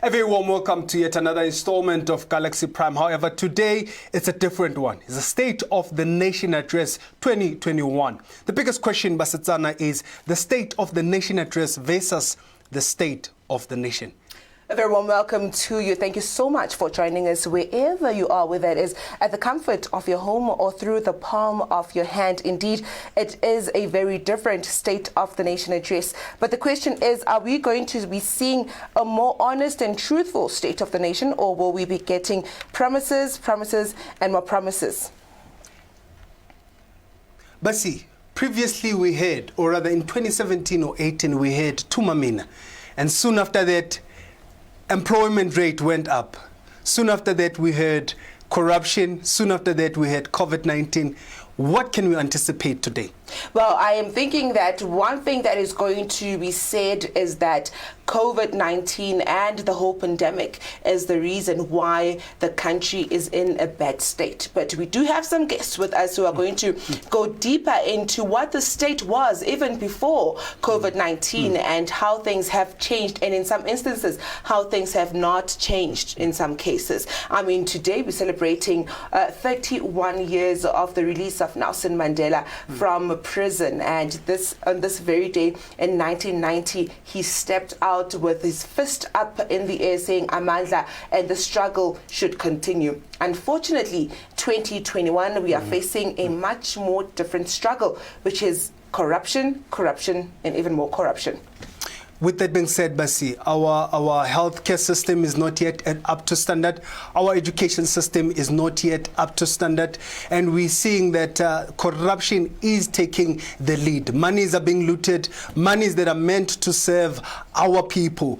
A very warm welcome to yet another installment of Galaxy Prime. However, today it's a different one. It's a State of the Nation Address 2021. The biggest question, Basetsana, is the State of the Nation Address versus the State of the Nation. A very warm welcome to you. Thank you so much for joining us wherever you are, whether it is at the comfort of your home or through the palm of your hand. Indeed, it is a very different State of the Nation address. But the question is, are we going to be seeing a more honest and truthful State of the Nation, or will we be getting promises, and more promises? Basi, previously we heard, or rather in 2017 or 18, we heard Tumamina. And soon after that, employment rate went up. Soon after that, we heard corruption. Soon after that, we had COVID-19. What can we anticipate today? Well, I am thinking that one thing that is going to be said is that COVID-19 and the whole pandemic is the reason why the country is in a bad state. But we do have some guests with us who are going to go deeper into what the state was even before COVID-19 and how things have changed, and in some instances, how things have not changed in some cases. I mean, today we're celebrating 31 years of the release of Nelson Mandela from prison, and on this very day in 1990 he stepped out with his fist up in the air saying Amandla, and the struggle should continue. Unfortunately, 2021 we are facing a much more different struggle, which is corruption, and even more corruption. With that being said, Basi, our healthcare system is not yet up to standard. Our education system is not yet up to standard. And we're seeing that corruption is taking the lead. Monies are being looted. Monies that are meant to serve our people.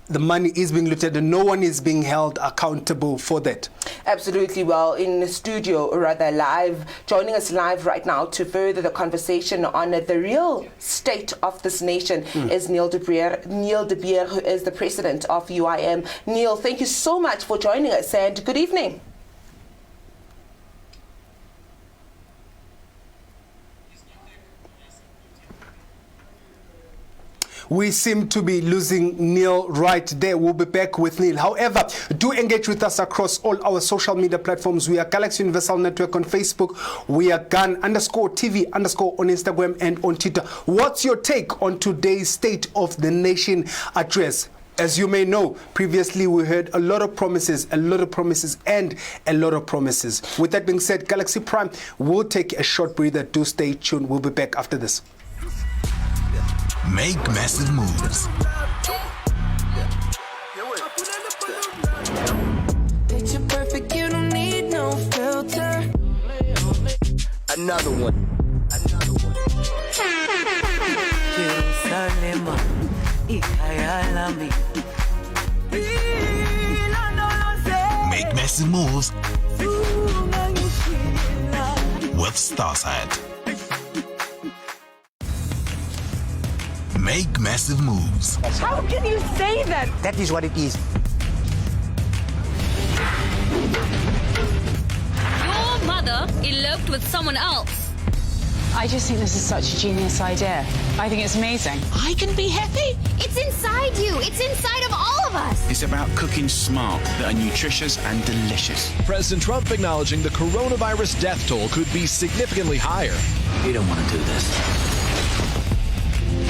The money is being looted and no one is being held accountable for that. Absolutely. Well, in the studio, or rather live, joining us live right now to further the conversation on the real state of this nation is Neil de Beer, who is the president of UIM. Neil, thank you so much for joining us and good evening. We seem to be losing Neil right there. We'll be back with Neil. However, do engage with us across all our social media platforms. We are Galaxy Universal Network on Facebook. We are GAN_TV_ on Instagram and on Twitter. What's your take on today's State of the Nation address? As you may know, previously we heard a lot of promises. With that being said, Galaxy Prime will take a short breather. Do stay tuned. We'll be back after this. Make massive moves. Picture perfect, you don't need no filter. Another one. Make massive moves with Starside. Make massive moves. How can you say that? That is what it is. Your mother eloped with someone else. I just think this is such a genius idea. I think it's amazing. I can be happy. It's inside you. It's inside of all of us. It's about cooking smart that are nutritious and delicious. President Trump acknowledging the coronavirus death toll could be significantly higher. You don't want to do this.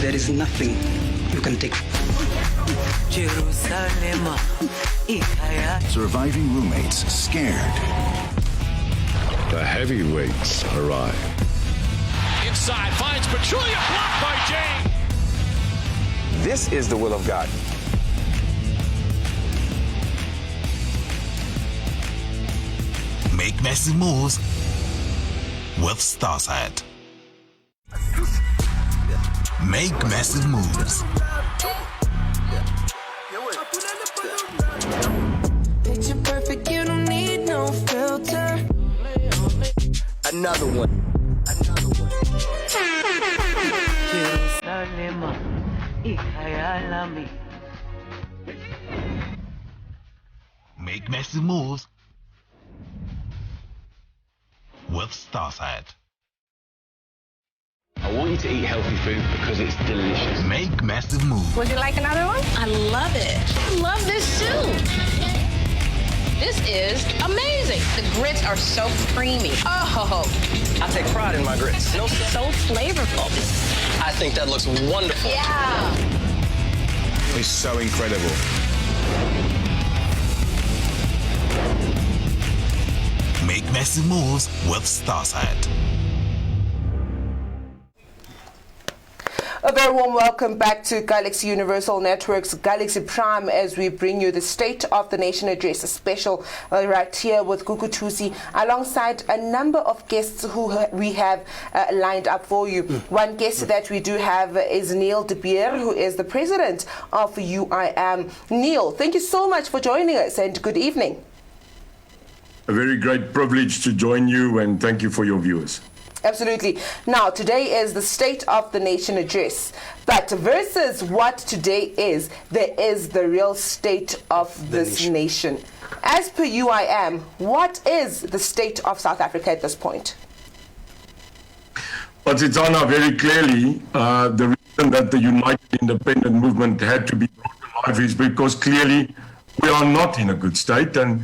There is nothing you can take. Surviving roommates scared. The heavyweights arrive. Inside finds Pachulia, blocked by Jane. This is the will of God. Make massive moves with Starside. Make massive moves. Picture perfect, you don't need no filter. Another one. Make massive moves with Starside. I want you to eat healthy food because it's delicious. Make massive moves. Would you like another one? I love it. I love this soup. This is amazing. The grits are so creamy. Oh, I take pride in my grits. so flavorful. I think that looks wonderful. Yeah. It's so incredible. Make massive moves with Starsat. A very warm welcome back to Galaxy Universal Network's Galaxy Prime as we bring you the State of the Nation Address, a special right here with Gugu Tusi, alongside a number of guests who we have lined up for you. One guest that we do have is Neil De Beer, who is the president of UIM. Neil, thank you so much for joining us and good evening. A very great privilege to join you, and thank you for your viewers. Absolutely. Now, today is the State of the Nation Address. But versus what today is, there is the real state of this nation. As per UIM, what is the state of South Africa at this point? But it's on very clearly the reason that the United Independent Movement had to be brought to life is because clearly we are not in a good state. And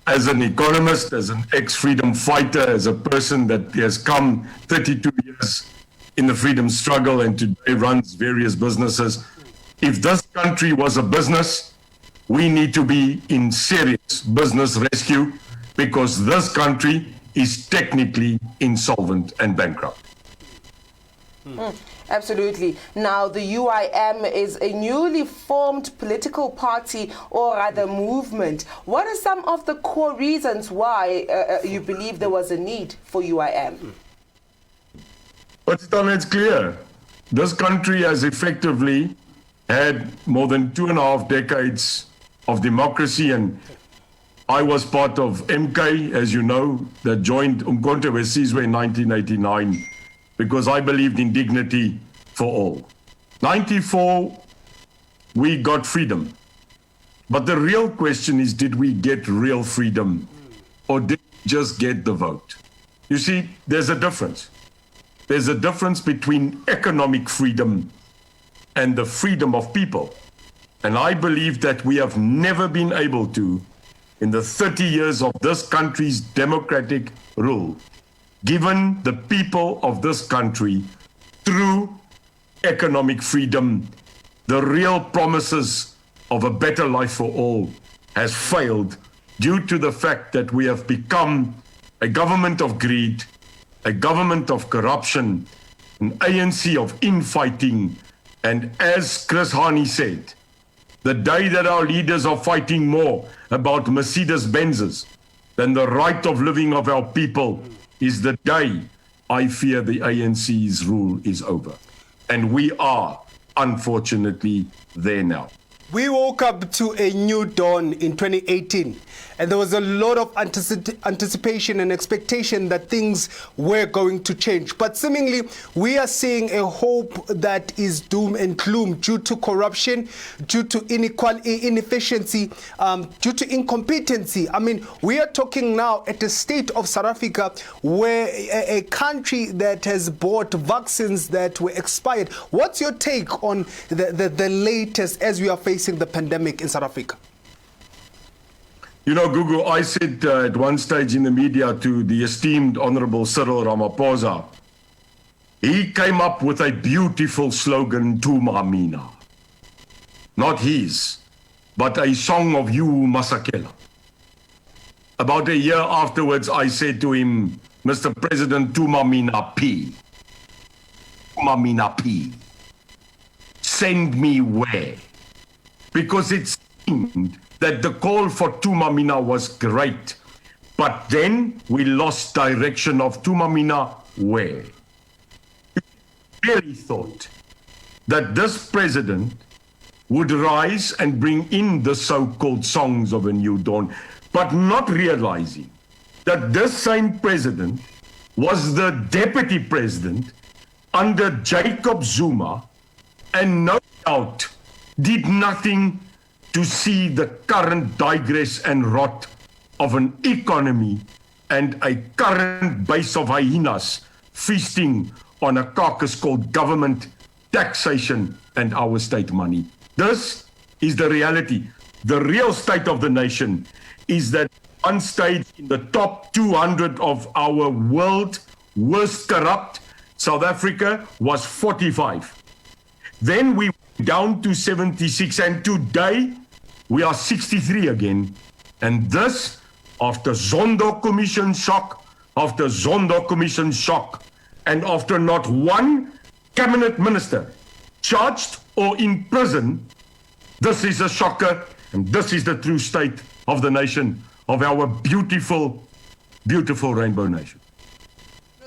as an economist, as an ex-freedom fighter, as a person that has come 32 years in the freedom struggle and today runs various businesses, if this country was a business, we need to be in serious business rescue because this country is technically insolvent and bankrupt. Absolutely. Now, the UIM is a newly formed political party, or rather movement. What are some of the core reasons why you believe there was a need for UIM? But it's clear. This country has effectively had more than 2.5 decades of democracy, and I was part of MK, as you know, that joined Umkhonto we Sizwe in 1989. Because I believed in dignity for all. 94, we got freedom. But the real question is, did we get real freedom or did we just get the vote? You see, there's a difference. There's a difference between economic freedom and the freedom of people. And I believe that we have never been able to, in the 30 years of this country's democratic rule, given the people of this country through economic freedom, the real promises of a better life for all has failed due to the fact that we have become a government of greed, a government of corruption, an ANC of infighting, and as Chris Hani said, the day that our leaders are fighting more about Mercedes-Benzes than the right of living of our people is the day I fear the ANC's rule is over. And we are, unfortunately, there now. We woke up to a new dawn in 2018, and there was a lot of anticipation and expectation that things were going to change. But seemingly, we are seeing a hope that is doom and gloom due to corruption, due to inefficiency, due to incompetency. I mean, we are talking now at the state of South Africa where a country that has bought vaccines that were expired. What's your take on the latest as we are facing the pandemic in South Africa? You know, Gugu, I said at one stage in the media to the esteemed Honorable Cyril Ramaphosa, he came up with a beautiful slogan, Tuma Mina. Not his, but a song of you, Masakela. About a year afterwards, I said to him, Mr. President, Tuma Mina P. Tuma Mina P. Send me where? Because it seemed that the call for Tuma Mina was great. But then we lost direction of Tuma Mina where? We really thought that this president would rise and bring in the so-called songs of a new dawn, but not realizing that this same president was the deputy president under Jacob Zuma and no doubt did nothing to see the current digress and rot of an economy and a current base of hyenas feasting on a carcass called government, taxation, and our state money. This is the reality. The real state of the nation is that one stage in the top 200 of our world worst corrupt, South Africa was 45. Then we went down to 76, and today we are 63 again. And this, after Zondo Commission shock, after Zondo Commission shock, and after not one cabinet minister charged or in prison, this is a shocker, and this is the true state of the nation, of our beautiful, beautiful rainbow nation.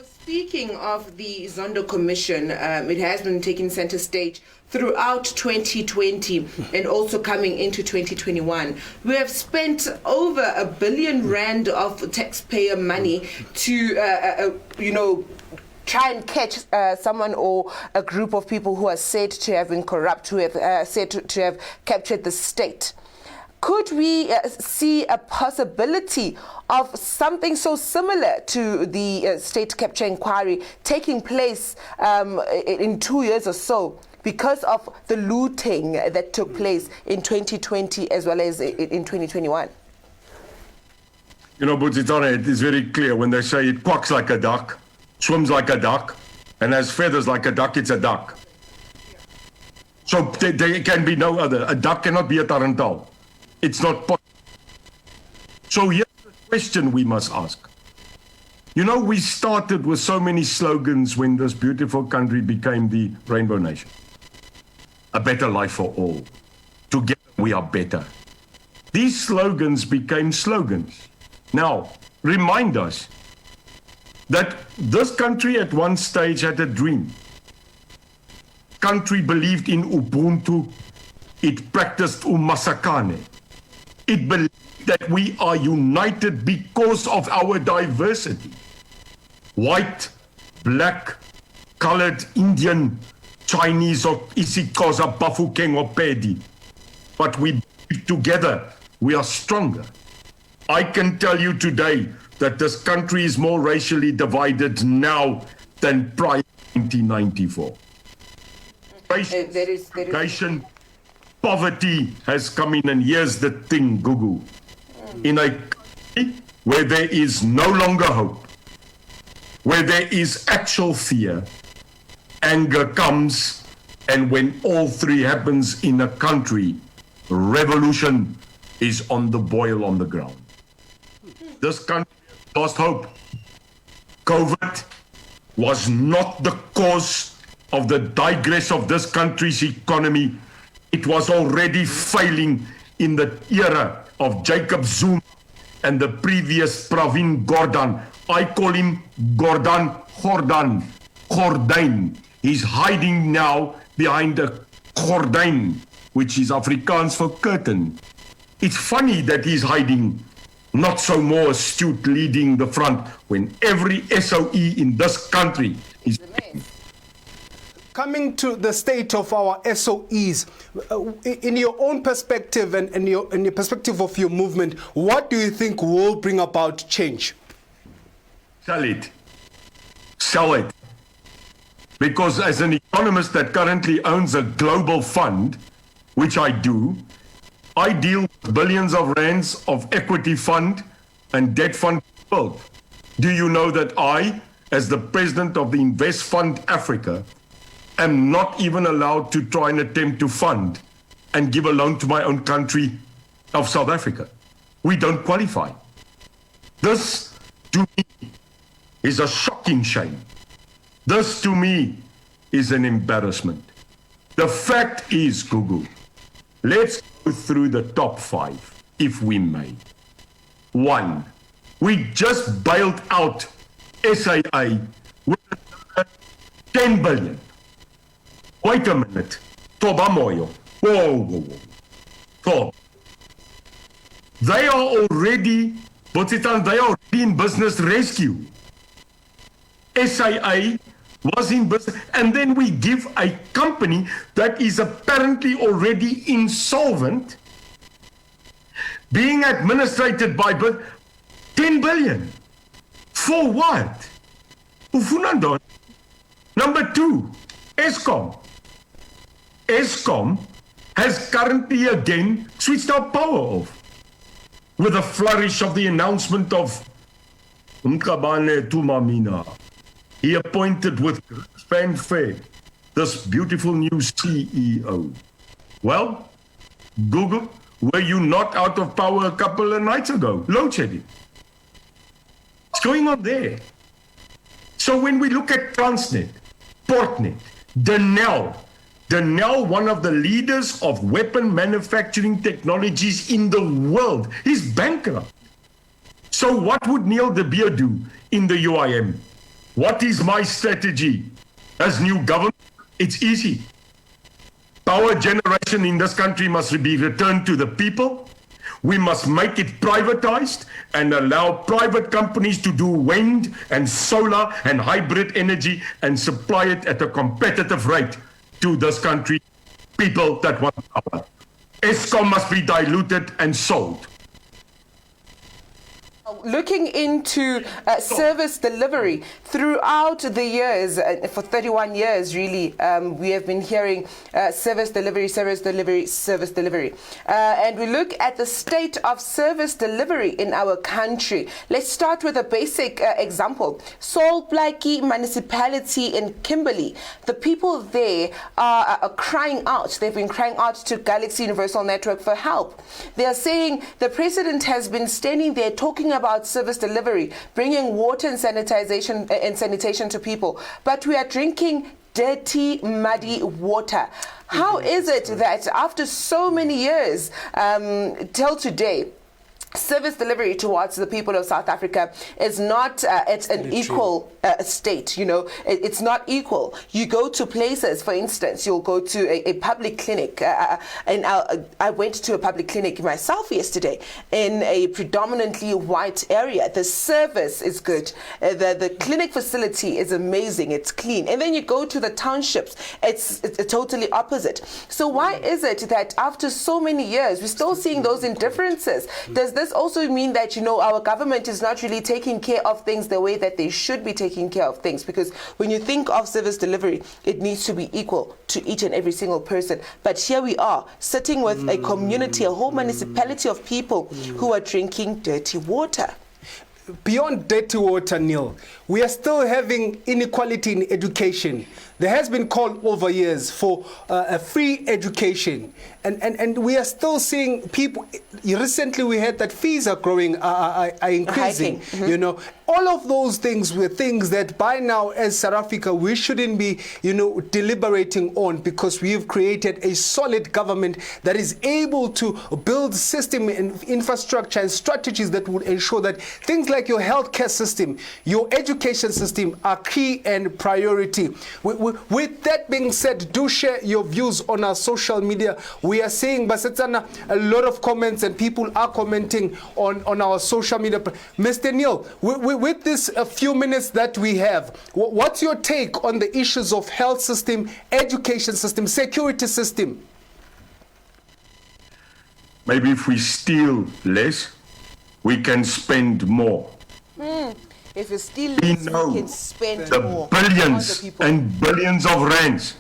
Speaking of the Zondo Commission, it has been taking center stage throughout 2020 and also coming into 2021. We have spent over R1 billion of taxpayer money to, try and catch someone or a group of people who are said to have been corrupt, who have said to have captured the state. Could we see a possibility of something so similar to the state capture inquiry taking place in 2 years or so because of the looting that took place in 2020 as well as in 2021? You know, Botswana, it is very clear when they say it quacks like a duck, swims like a duck, and has feathers like a duck, it's a duck. So there can be no other. A duck cannot be a tarantal. It's not possible. So here's the question we must ask. You know, we started with so many slogans when this beautiful country became the Rainbow Nation. A better life for all. Together we are better. These slogans became slogans. Now, remind us that this country at one stage had a dream. Country believed in Ubuntu. It practiced umasakane. It believed that we are united because of our diversity. White, black, colored, Indian, Chinese, or Isikosa, Bafokeng, or Pedi. But we believe together we are stronger. I can tell you today that this country is more racially divided now than prior to 1994. Education, poverty has come in, and here's the thing, Gugu. In a country where there is no longer hope, where there is actual fear, anger comes, and when all three happens in a country, revolution is on the boil on the ground. This country has lost hope. COVID was not the cause of the digress of this country's economy. It was already failing in the era of Jacob Zuma and the previous Pravin Gordhan. I call him Gordhan. He's hiding now behind a gordijn, which is Afrikaans for curtain. It's funny that he's hiding, not so more astute leading the front when every SOE in this country is... Coming to the state of our SOEs, in your own perspective and in your perspective of your movement, what do you think will bring about change? Sell it. Sell it. Because as an economist that currently owns a global fund, which I do, I deal with billions of rands of equity fund and debt fund world. Do you know that I, as the president of the Invest Fund Africa, am not even allowed to try and attempt to fund and give a loan to my own country of South Africa? We don't qualify. This, to me, is a shocking shame. This, to me, is an embarrassment. The fact is, Gugu, let's go through the top 5, if we may. 1, we just bailed out SAA with 10 billion. Wait a minute. Toba moyo. Whoa. So, they are already, they are in business rescue. SAA was in business, and then we give a company that is apparently already insolvent, being administrated by 10 billion. For what? Now Number two, Eskom. Eskom has currently again switched our power off with a flourish of the announcement of Mkabane Tumamina. He appointed with fanfare this beautiful new CEO. Well, Google, were you not out of power a couple of nights ago? Load shedding. What's going on there? So when we look at Transnet, Portnet, Denel, one of the leaders of weapon manufacturing technologies in the world, is bankrupt. So what would Neil de Beer do in the UIM? What is my strategy as new government? It's easy. Power generation in this country must be returned to the people. We must make it privatized and allow private companies to do wind and solar and hybrid energy and supply it at a competitive rate to this country, people that want power. Eskom must be diluted and sold. Looking into service delivery throughout the years, for 31 years really, we have been hearing service delivery. And we look at the state of service delivery in our country. Let's start with a basic example. Salt Blackie municipality in Kimberley. The people there are crying out. They've been crying out to Galaxy Universal Network for help. They are saying the president has been standing there talking about service delivery, bringing water and sanitation to people, but we are drinking dirty, muddy water. How is it that after so many years till today, service delivery towards the people of South Africa is not at an equal state? It's not equal. You go to places, for instance, you'll go to a public clinic, and I went to a public clinic myself yesterday in a predominantly white area. The service is good. The clinic facility is amazing. It's clean. And then you go to the townships, it's totally opposite. So why is it that after so many years, we're still seeing those indifferences? Does this also mean that, our government is not really taking care of things the way that they should be taking care of things? Because when you think of service delivery, it needs to be equal to each and every single person. But here we are, sitting with a community, a whole municipality of people who are drinking dirty water. Beyond dirty water, Neil, we are still having inequality in education. There has been call over years for a free education, and we are still seeing people. Recently, we heard that fees are growing, are increasing. All of those things were things that by now, as South Africa, we shouldn't be, deliberating on, because we've created a solid government that is able to build system and infrastructure and strategies that would ensure that things like your healthcare system, your education system are key and priority. With that being said, do share your views on our social media. We are seeing, Basetsana, a lot of comments, and people are commenting on our social media. Mr. Neil, with this few minutes that we have, what's your take on the issues of health system, education system, security system? Maybe if we steal less, we can spend more. If you steal less, we can spend more. Billions and billions of rands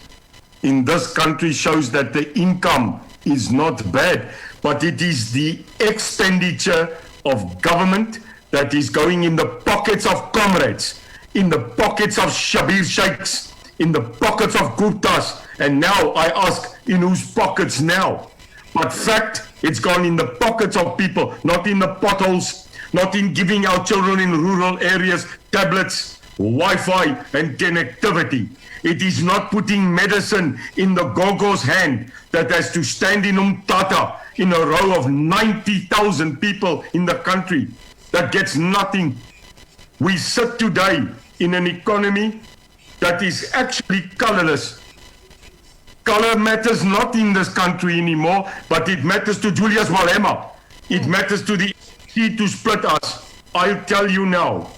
in this country shows that the income is not bad, but it is the expenditure of government that is going in the pockets of comrades, in the pockets of Shabir Sheikhs, in the pockets of Guptas, and now I ask, in whose pockets now? But fact, it's gone in the pockets of people, not in the potholes, not in giving our children in rural areas tablets, Wi-Fi and connectivity. It is not putting medicine in the Gogo's hand that has to stand in Umtata in a row of 90,000 people in the country that gets nothing. We sit today in an economy that is actually colorless. Color matters not in this country anymore, but it matters to Julius Malema. It matters to the to split us. I'll tell you now,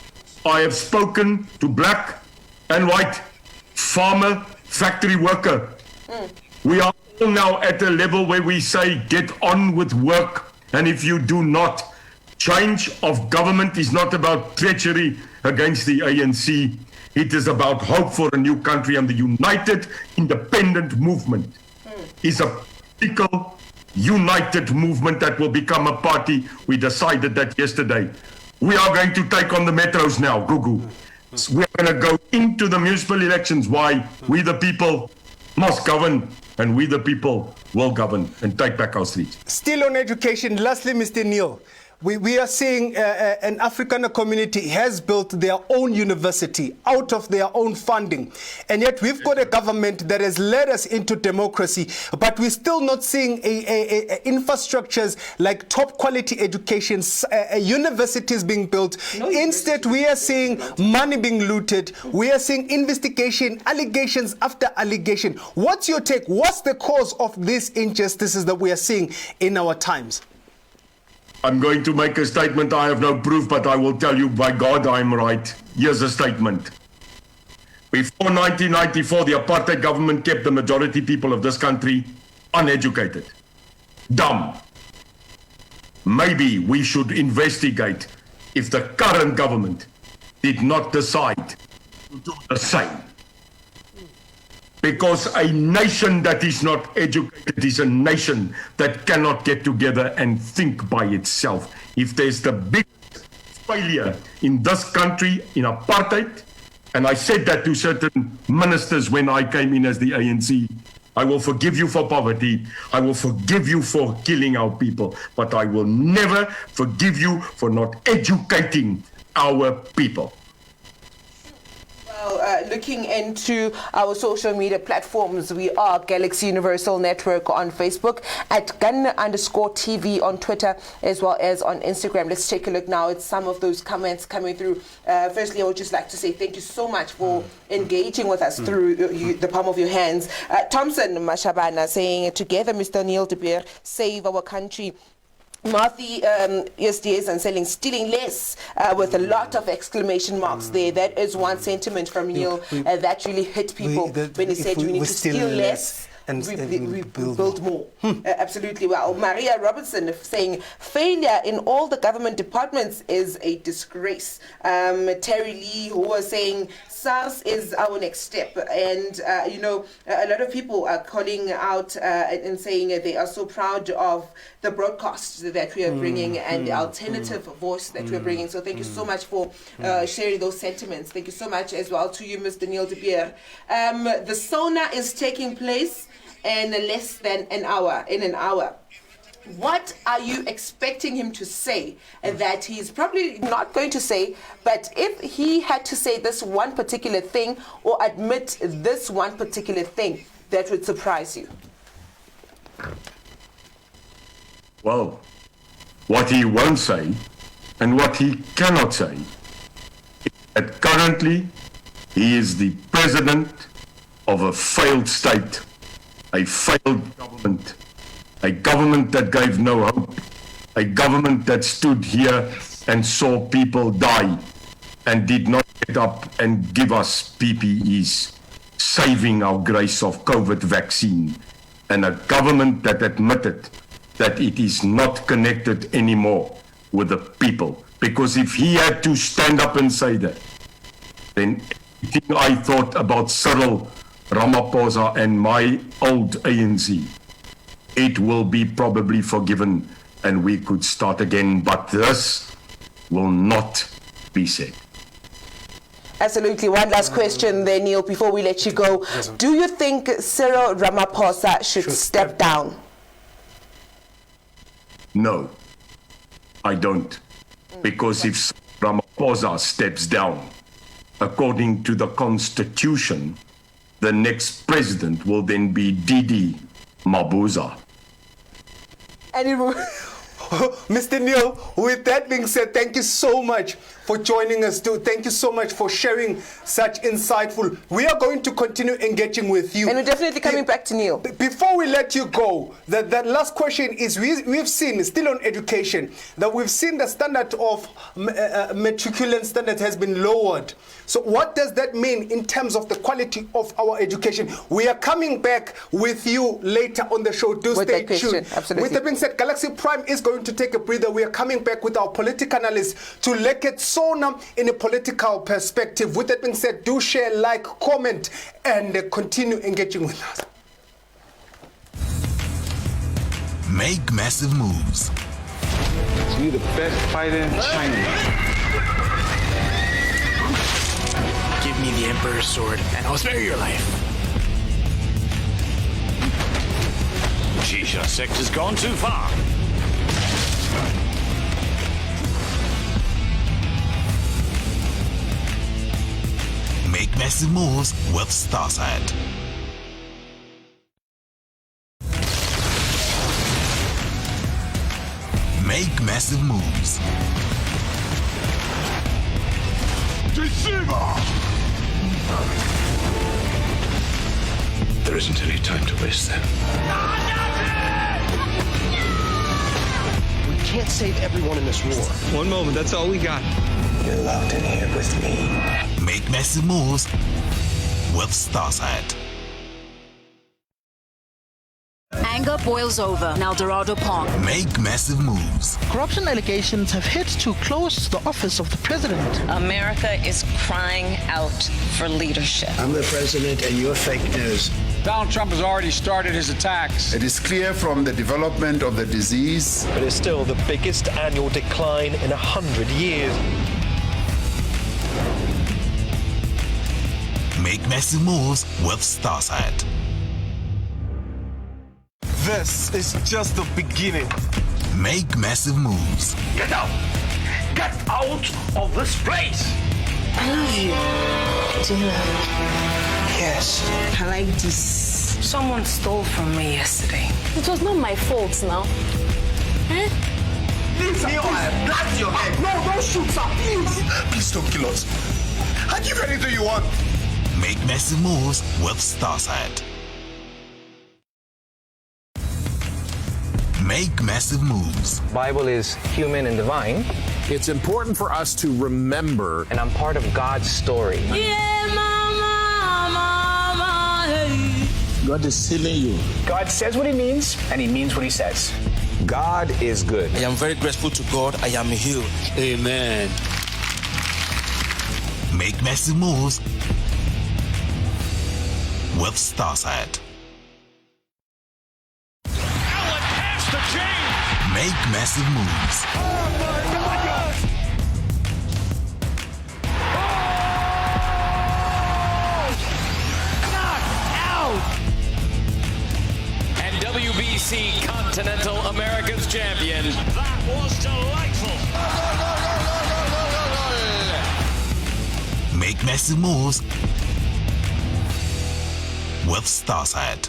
I have spoken to black and white, farmer, factory worker. We are all now at a level where we say, get on with work. And if you do not, change of government is not about treachery, against the ANC. It is about hope for a new country, and the United Independent Movement is a political, united movement that will become a party. We decided that yesterday. We are going to take on the metros now, Gugu. We are going to go into the municipal elections. Why? We the people must govern, and we the people will govern and take back our streets. Still on education, lastly, Mr. Neil, we are seeing an Afrikaner community has built their own university out of their own funding. And yet we've got a government that has led us into democracy, but we're still not seeing infrastructures like top quality education, universities being built. Instead, we are seeing money being looted. We are seeing investigation, allegations after allegation. What's your take? What's the cause of these injustices that we are seeing in our times? I'm going to make a statement. I have no proof, but I will tell you, by God, I'm right. Here's a statement. Before 1994, the apartheid government kept the majority people of this country uneducated, dumb. Maybe we should investigate if the current government did not decide to do the same. Because a nation that is not educated is a nation that cannot get together and think by itself. If there's the biggest failure in this country in apartheid, and I said that to certain ministers when I came in as the ANC, I will forgive you for poverty, I will forgive you for killing our people, but I will never forgive you for not educating our people. Looking into our social media platforms, we are Galaxy Universal Network on Facebook, at Gun_TV on Twitter, as well as on Instagram. Let's take a look now at some of those comments coming through. Firstly, I would just like to say thank you so much for engaging with us through the palm of your hands. Thompson Mashabana saying, together, Mr. Neil de Beer, save our country. Marthy SDS and selling stealing less with a lot of exclamation marks there. That is one sentiment from Neil that really hit people when he said we need to steal less. And we build more. Absolutely. Well, Maria Robertson saying failure in all the government departments is a disgrace. Terry Lee, who was saying SARS is our next step. And, a lot of people are calling out and saying they are so proud of the broadcast that we are bringing and the alternative voice that we're bringing. So thank you so much for sharing those sentiments. Thank you so much as well to you, Mr. Neil de Beer. The SONA is taking place in less than an hour. What are you expecting him to say that he's probably not going to say, but if he had to say this one particular thing or admit this one particular thing, that would surprise you? Well, what he won't say and what he cannot say is that currently he is the president of a failed state, a failed government, a government that gave no hope, a government that stood here and saw people die and did not get up and give us PPEs, saving our grace of COVID vaccine, and a government that admitted that it is not connected anymore with the people. Because if he had to stand up and say that, then everything I thought about Cyril Ramaphosa and my old ANC, it will be probably forgiven and we could start again. But this will not be said. Absolutely. One last question there, Neil, before we let you go. Do you think Cyril Ramaphosa should step down? No, I don't. Because if Ramaphosa steps down, according to the Constitution, the next president will then be Didi Mabuza. Mr. Neil, with that being said, thank you so much for joining us too. Thank you so much for sharing such insightful. We are going to continue engaging with you. And we're definitely coming back to Neil. Before we let you go, that last question is, we've seen, still on education, that we've seen the standard of matriculant standard has been lowered. So what does that mean in terms of the quality of our education? We are coming back with you later on the show. Do stay tuned. Absolutely. With that being said, Galaxy Prime is going going to take a breather. We are coming back with our political analyst to look at SONA in a political perspective. With that being said, do share, like, comment, and continue engaging with us. Make massive moves. You're the best fighter in China. Give me the Emperor's sword, and I'll spare your life. Shisha sect has gone too far. Make massive moves with Starsat. Make massive moves. Deceiver! There isn't any time to waste then. We can't save everyone in this war. One moment, that's all we got. You're locked in here with me. Make massive moves with Starsat. Anger boils over in El Dorado Park. Make massive moves. Corruption allegations have hit too close to the office of the president. America is crying out for leadership. I'm the president and you're fake news. Donald Trump has already started his attacks. It is clear from the development of the disease. It is still the biggest annual decline in 100 years. Make massive moves with Starsat. This is just the beginning. Make massive moves. Get out! Get out of this place! I love you. Do you love me? Yes. I like this. Someone stole from me yesterday. It was not my fault now. Eh? Please, I blast your head. No, don't shoot, sir. Please. Please don't kill us. I'll give you anything you want. Make massive moves with Starsat. Make massive moves. Bible is human and divine. It's important for us to remember. And I'm part of God's story. Yeah, mama, hey. God is sealing you. God says what he means, and he means what he says. God is good. I am very grateful to God. I am healed. Amen. Make massive moves with Starsat. Make massive moves. Oh my God! Knock out! And WBC Continental America's champion. That was delightful. Make massive moves with Starsat.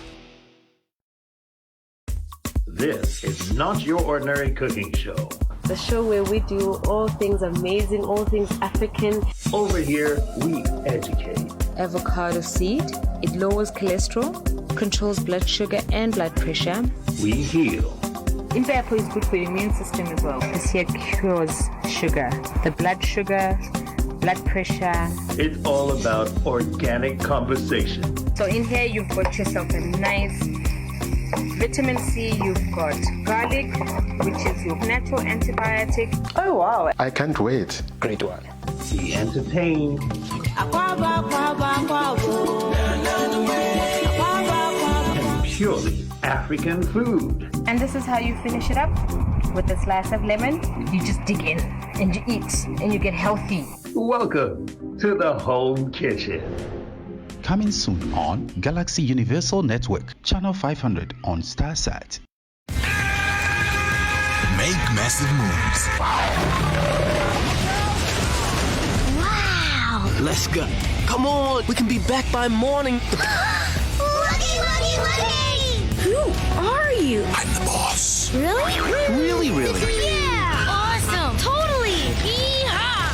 This is not your ordinary cooking show. The show where we do all things amazing, all things African. Over here, we educate. Avocado seed. It lowers cholesterol, controls blood sugar and blood pressure. We heal. Impepho is good for your immune system as well. This here cures sugar, the blood sugar, blood pressure. It's all about organic conversation. So in here you've got yourself a nice vitamin C, you've got garlic, which is your natural antibiotic. Oh wow. I can't wait. Great one. Be entertained. And purely African food. And this is how you finish it up. With a slice of lemon, you just dig in and you eat and you get healthy. Welcome to the home kitchen. Coming soon on Galaxy Universal Network, Channel 500 on Starsat. Make massive moves. Wow! Let's go. Come on, we can be back by morning. Look! Who are you? I'm the boss. Really? Really? Yeah! Awesome! Totally! Yeehaw!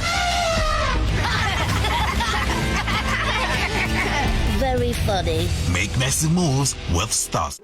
Very funny. Make massive moves with Stars.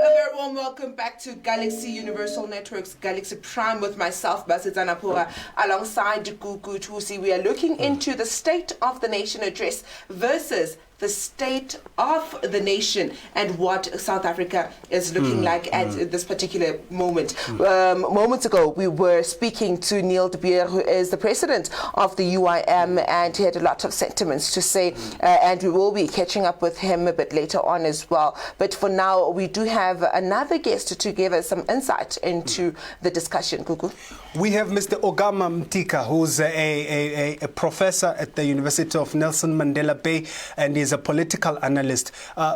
A very warm welcome back to Galaxy Universal Network's Galaxy Prime with myself, Basizana Pua, alongside Gugu Tusi. We are looking into the State of the Nation address versus the state of the nation and what South Africa is looking like at this particular moment. Moments ago, we were speaking to Neil de Beer, who is the president of the UIM, and he had a lot of sentiments to say, and we will be catching up with him a bit later on as well. But for now, we do have another guest to give us some insight into the discussion. Gugu. We have Mr. Ogama Mtika, who's a professor at the University of Nelson Mandela Bay, and is a political analyst.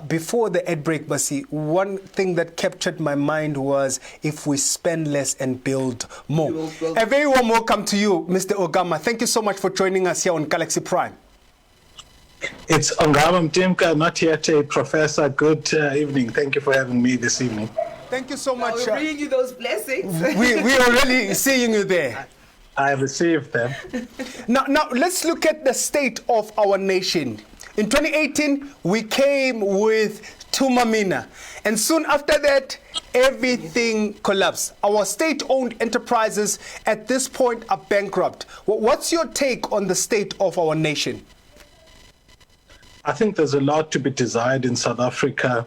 Before the ad break, Basi, one thing that captured my mind was if we spend less and build more. A very warm welcome to you, Mr. Ogama. Thank you so much for joining us here on Galaxy Prime. It's Ogama Mtimka, not yet a professor. Good evening. Thank you for having me this evening. Thank you so much. We're bringing you those blessings. We are really seeing you there. I received them. Now, let's look at the state of our nation. In 2018, we came with Tumamina, and soon after that, everything collapsed. Our state-owned enterprises at this point are bankrupt. What's your take on the state of our nation? I think there's a lot to be desired in South Africa.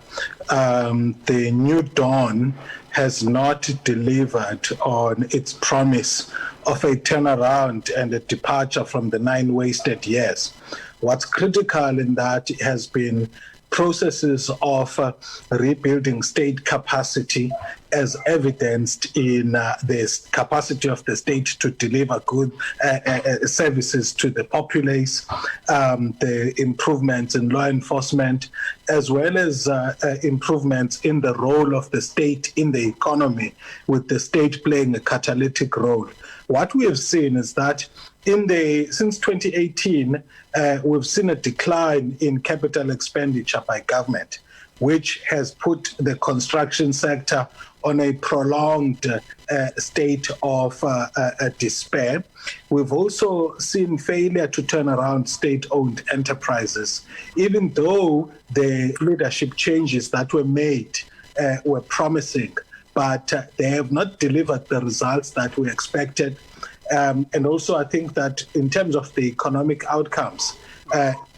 The new dawn has not delivered on its promise of a turnaround and a departure from the 9 wasted years. What's critical in that has been processes of rebuilding state capacity, as evidenced in the capacity of the state to deliver good services to the populace, the improvements in law enforcement, as well as improvements in the role of the state in the economy, with the state playing a catalytic role. What we have seen is that since 2018, we've seen a decline in capital expenditure by government, which has put the construction sector on a prolonged state of despair. We've also seen failure to turn around state-owned enterprises, even though the leadership changes that were made were promising, but they have not delivered the results that we expected. And also, I think that in terms of the economic outcomes,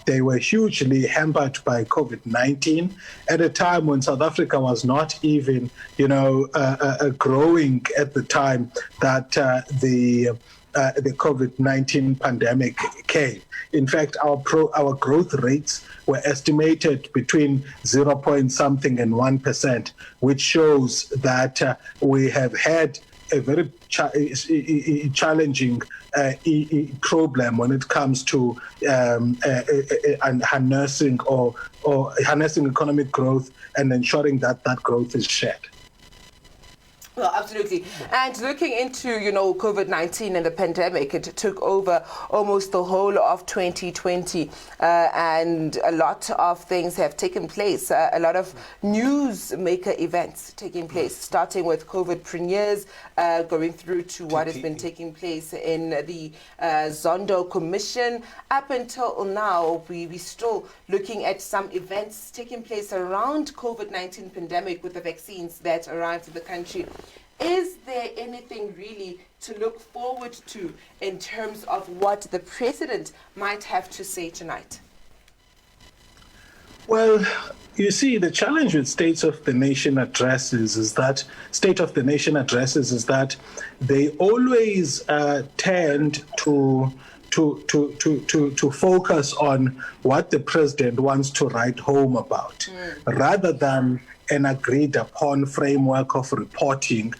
they were hugely hampered by COVID-19 at a time when South Africa was not even, growing at the time that the COVID-19 pandemic came. In fact, our growth rates were estimated between 0 point something and 1%, which shows that we have had a very challenging problem when it comes to harnessing harnessing economic growth and ensuring that growth is shared. Well, absolutely. And looking into, COVID-19 and the pandemic, it took over almost the whole of 2020, and a lot of things have taken place. A lot of newsmaker events taking place, starting with COVID premieres, going through to what has been taking place in the Zondo Commission. Up until now, we're still looking at some events taking place around COVID-19 pandemic with the vaccines that arrived in the country. Is there anything really to look forward to in terms of what the president might have to say tonight? Well, you see, the challenge with State of the Nation addresses is that they always tend to focus on what the president wants to write home about, rather than an agreed upon framework of reporting,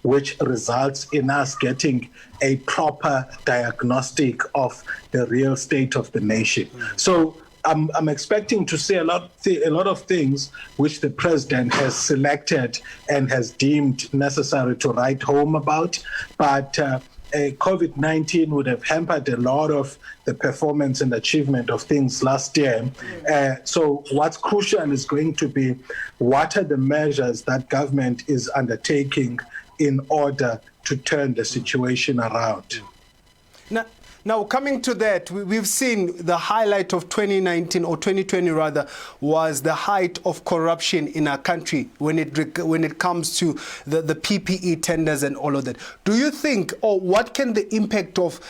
which results in us getting a proper diagnostic of the real state of the nation. So I'm expecting to see a lot of things which the president has selected and has deemed necessary to write home about, but COVID-19 would have hampered a lot of the performance and achievement of things last year. So what's crucial is going to be what are the measures that government is undertaking in order to turn the situation around. Now, coming to that, we've seen the highlight of 2019 or 2020 rather was the height of corruption in our country when it comes to the PPE tenders and all of that. Do you think, or what can the impact of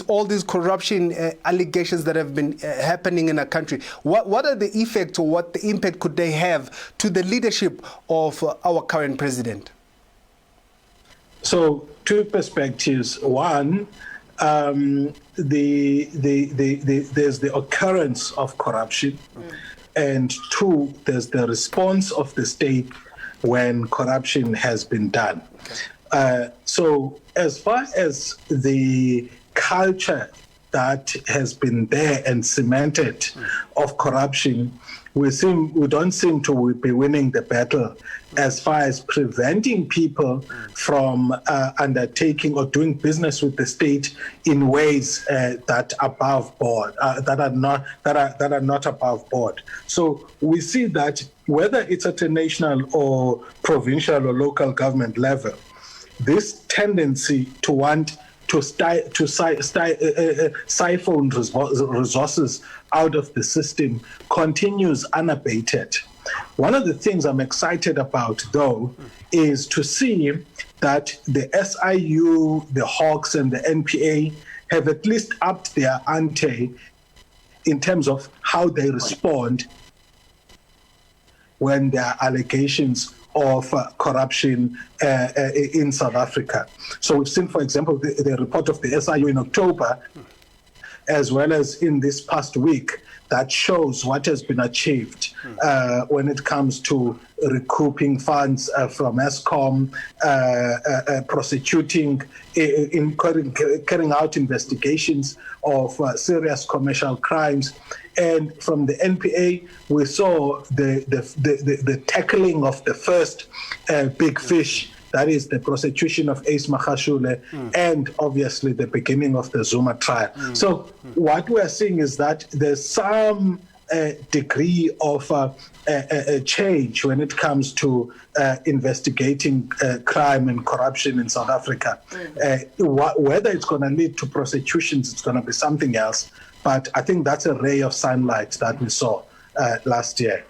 all these corruption allegations that have been happening in our country, what are the effects or what the impact could they have to the leadership of our current president? So, two perspectives. One, there's the occurrence of corruption, and two, there's the response of the state when corruption has been done. So as far as the culture that has been there and cemented of corruption, we don't seem to be winning the battle as far as preventing people from undertaking or doing business with the state in ways that above board, that are not above board. So we see that whether it's at a national or provincial or local government level, this tendency to want to siphon resources out of the system continues unabated. One of the things I'm excited about, though, is to see that the SIU, the Hawks, and the NPA have at least upped their ante in terms of how they respond when there are allegations of corruption in South Africa. So we've seen, for example, the report of the SIU in October, as well as in this past week, that shows what has been achieved when it comes to recouping funds from Eskom, prosecuting, carrying out investigations of serious commercial crimes. And from the NPA, we saw the tackling of the first big fish, that is the prosecution of Ace Magashule, and obviously the beginning of the Zuma trial. So what we're seeing is that there's some degree of change when it comes to investigating crime and corruption in South Africa. Whether it's going to lead to prosecutions, it's going to be something else. But I think that's a ray of sunlight that we saw last year.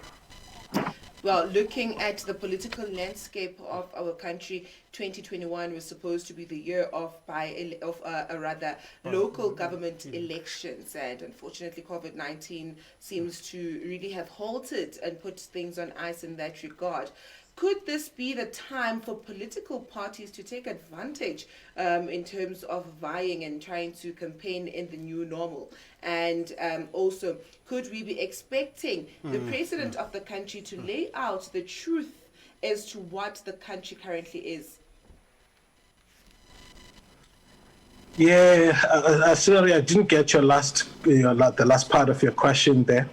Well, looking at the political landscape of our country, 2021 was supposed to be the year of local government elections, and unfortunately COVID-19 seems to really have halted and put things on ice in that regard. Could this be the time for political parties to take advantage in terms of vying and trying to campaign in the new normal? And also, could we be expecting the president of the country to lay out the truth as to what the country currently is? Yeah, sorry, I didn't get the last part of your question there.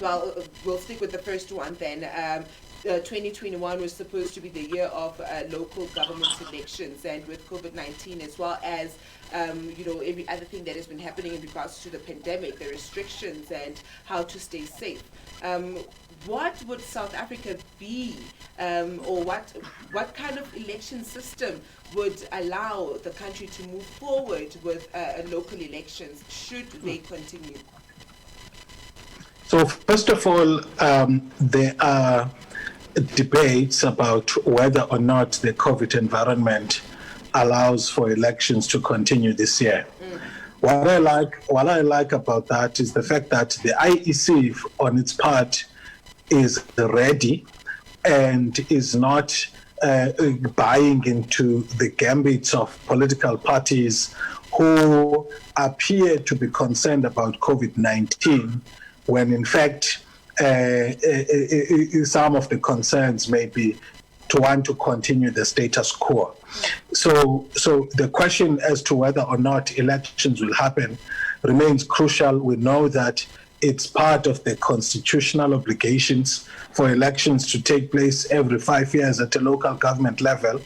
Well, we'll stick with the first one then. 2021 was supposed to be the year of local government elections, and with COVID-19 as well as every other thing that has been happening in regards to the pandemic, the restrictions and how to stay safe. What would South Africa be, or what kind of election system would allow the country to move forward with local elections should they continue? So first of all, there are debates about whether or not the COVID environment allows for elections to continue this year. What I like about that is the fact that the IEC on its part is ready and is not buying into the gambits of political parties who appear to be concerned about COVID-19 when in fact some of the concerns may be to want to continue the status quo. So the question as to whether or not elections will happen remains crucial. We know that it's part of the constitutional obligations for elections to take place every 5 years at a local government level,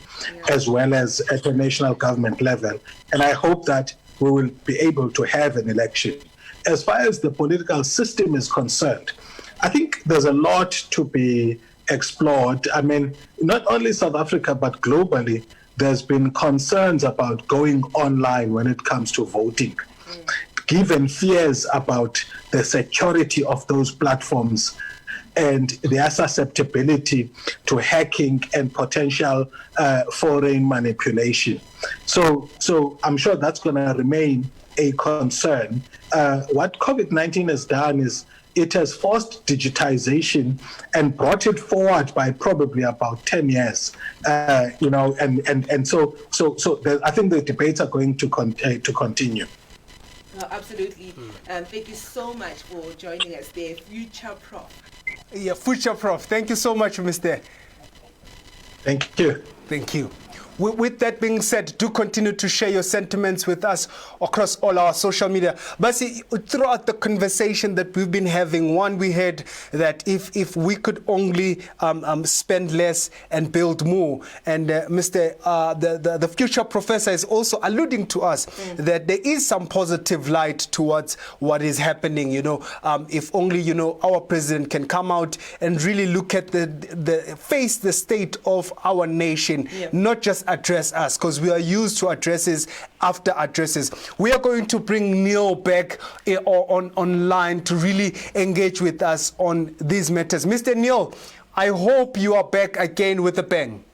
as well as at a national government level. And I hope that we will be able to have an election. As far as the political system is concerned, I think there's a lot to be explored. I mean, not only South Africa, but globally, there's been concerns about going online when it comes to voting, given fears about the security of those platforms and their susceptibility to hacking and potential foreign manipulation. So I'm sure that's going to remain a concern. What COVID-19 has done is it has forced digitization and brought it forward by probably about 10 years, you know, and so I think the debates are going to continue. No, absolutely. Thank you so much for joining us there, Future Prof. Yeah, Future Prof. Thank you so much, Mr. Thank you. Thank you. With that being said, do continue to share your sentiments with us across all our social media. But see, throughout the conversation that we've been having, one, we heard that if we could only spend less and build more, and the future professor is also alluding to us that there is some positive light towards what is happening. You know, if only, you know, our president can come out and really look at face the state of our nation, not just address us, because we are used to addresses after addresses. We are going to bring Neil back online to really engage with us on these matters. Mr. Neil, I hope you are back again with a bang.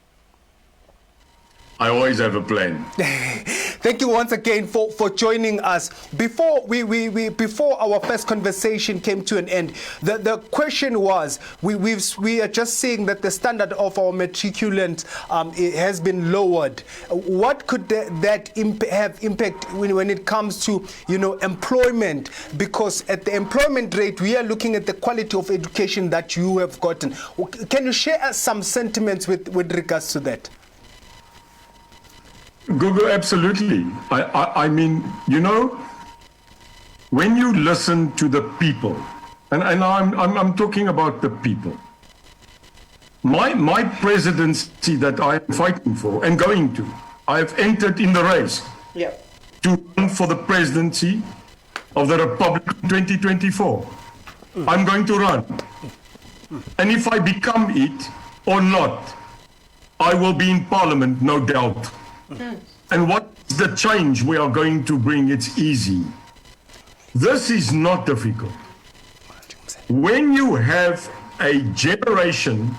I always have a plan. Thank you once again for joining us. Before before our first conversation came to an end, the question was, we are just saying that the standard of our matriculant has been lowered. What could that have impact when it comes to, you know, employment? Because at the employment rate, we are looking at the quality of education that you have gotten. Can you share us some sentiments with regards to that? Google, absolutely. I mean, you know, when you listen to the people, and I'm talking about the people. My presidency that I'm fighting for and going to, I've entered in the race to run for the presidency of the Republic in 2024. I'm going to run. And if I become it or not, I will be in Parliament, no doubt. And what is the change we are going to bring? It's easy. This is not difficult. When you have a generation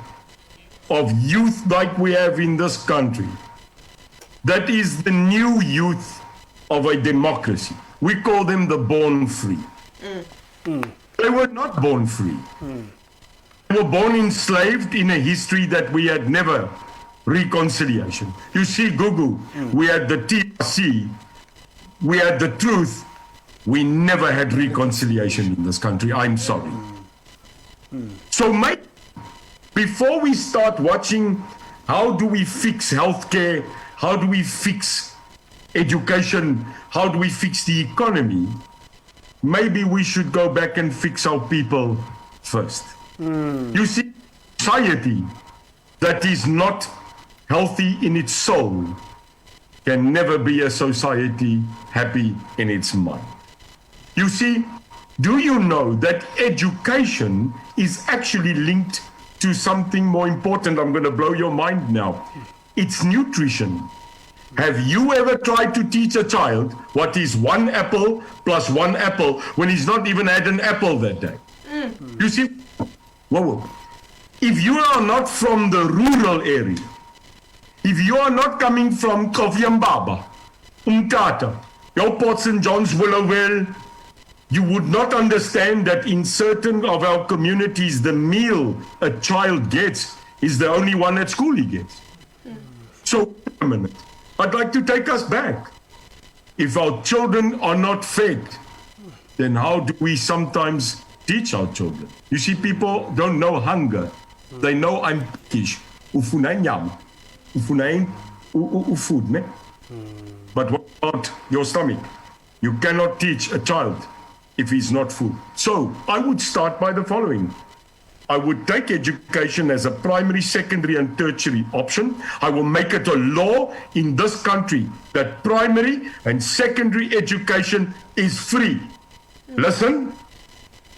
of youth like we have in this country, that is the new youth of a democracy. We call them the born free. They were not born free. They were born enslaved in a history that we had never reconciliation. You see, Google, we had the TRC, we had the truth, we never had reconciliation in this country. I'm sorry. So before we start watching how do we fix healthcare, how do we fix education, how do we fix the economy, maybe we should go back and fix our people first. You see, society that is not healthy in its soul can never be a society happy in its mind. You see, do you know that education is actually linked to something more important? I'm going to blow your mind now. It's nutrition. Have you ever tried to teach a child what is 1 apple plus 1 apple when he's not even had an apple that day? You see, if you are not from the rural area, if you are not coming from Kofiambaba, Umtata, your Port St. John's, Willowville, you would not understand that in certain of our communities, the meal a child gets is the only one at school he gets. So, wait a minute, I'd like to take us back. If our children are not fed, then how do we sometimes teach our children? You see, people don't know hunger. They know I'm peckish. Food, ne? But what about your stomach? You cannot teach a child if he's not full. So I would start by the following. I would take education as a primary, secondary, and tertiary option. I will make it a law in this country that primary and secondary education is free. Listen,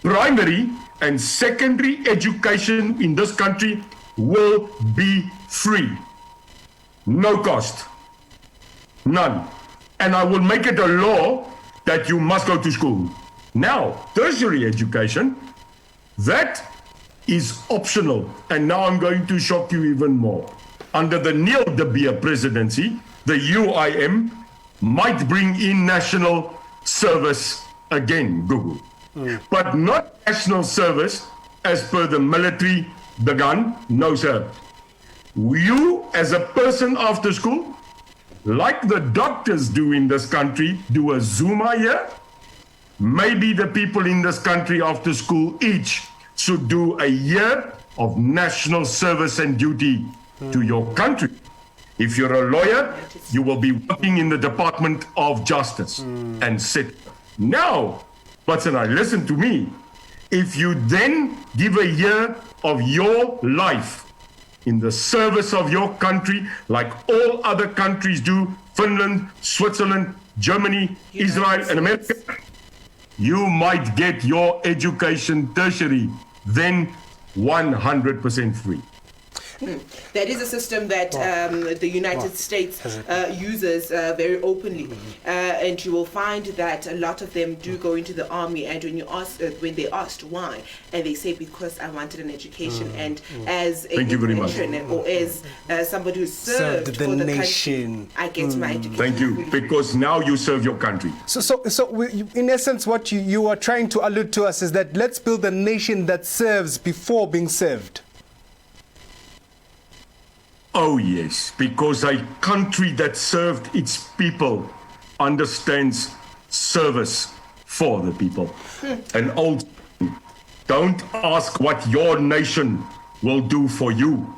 primary and secondary education in this country will be free. No cost. None. And I will make it a law that you must go to school. Now, tertiary education, that is optional. And now I'm going to shock you even more. Under the Neil de Beer presidency, the UIM might bring in national service again, Google. But not national service as per the military, the gun, no sir. You as a person after school, like the doctors do in this country, do a Zuma year. Maybe the people in this country after school each should do a year of national service and duty to your country. If you're a lawyer, you will be working in the Department of Justice and sit. Now, Watson, listen to me. If you then give a year of your life in the service of your country, like all other countries do, Finland, Switzerland, Germany, Israel, and America, you might get your education tertiary then 100% free. That is a system that the United States uses very openly, and you will find that a lot of them do go into the army. And when you ask, when they asked why, and they say because I wanted an education, and as a veteran or as somebody who served the for the nation, country, I get my education. Thank you, because now you serve your country. So in essence, what you are trying to allude to us is that let's build a nation that serves before being served. Oh yes, because a country that served its people understands service for the people. And old, don't ask what your nation will do for you.